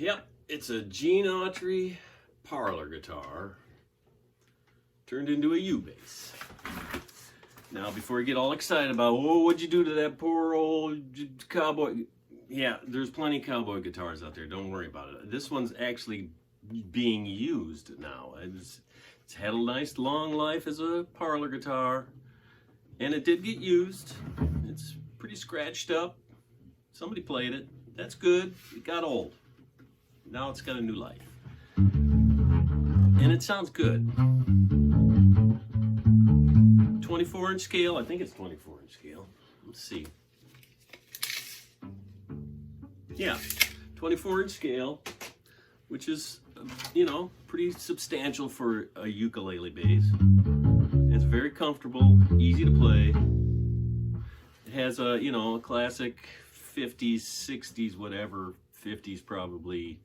Yep, it's a Autry Parlor guitar turned into a Ubass. Now, before you get all excited about, oh, what'd you do to that poor old cowboy? Yeah, there's plenty of cowboy guitars out there. Don't worry about it. This one's actually being used now. It's had a nice long life as a parlor guitar, and it did get used. It's pretty scratched up. Somebody played it. That's good. It got old. Now it's got a new life. And it sounds good. 24-inch scale. I think it's 24-inch scale. Let's see. Yeah, 24-inch scale, which is, pretty substantial for a ukulele bass. It's very comfortable, easy to play. It has a, a classic 50s, 60s, whatever, 50s probably,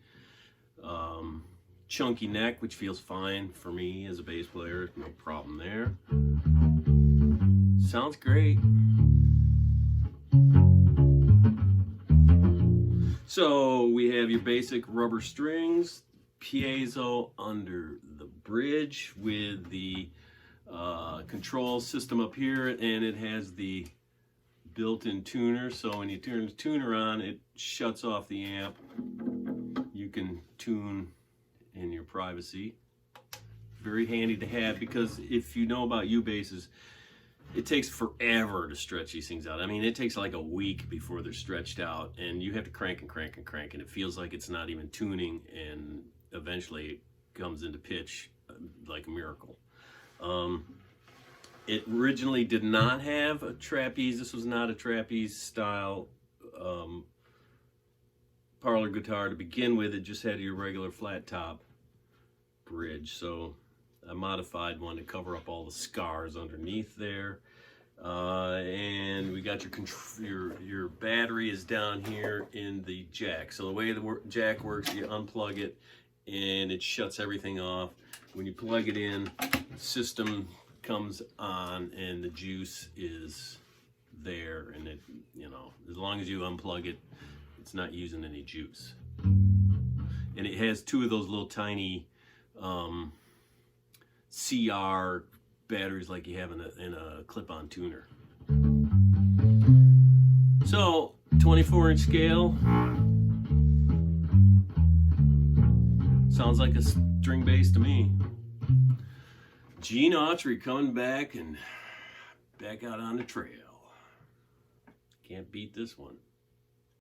chunky neck, which feels fine for me as a bass player. No problem there. Sounds great. So we have your basic rubber strings, piezo under the bridge with the control system up here, and it has the built-in tuner. So when you turn the tuner on, it shuts off the amp. You can tune in your privacy. Very handy to have, because if you know about Ubasses, it takes forever to stretch these things out. I mean, it takes like a week before they're stretched out, and you have to crank and crank and crank, and it feels like it's not even tuning, and eventually it comes into pitch like a miracle. It originally did not have a trapeze. This was not a trapeze style parlor guitar to begin with. It just had your regular flat top bridge. So I modified one to cover up all the scars underneath there. And we got your battery is down here in the jack. So the way the jack works, you unplug it and it shuts everything off. When you plug it in, the system comes on and the juice is there, and it, as long as you unplug it, it's not using any juice. And it has two of those little tiny CR batteries like you have in a clip-on tuner. So 24-inch scale. Sounds like a string bass to me. Autry coming back out on the trail. Can't beat this one.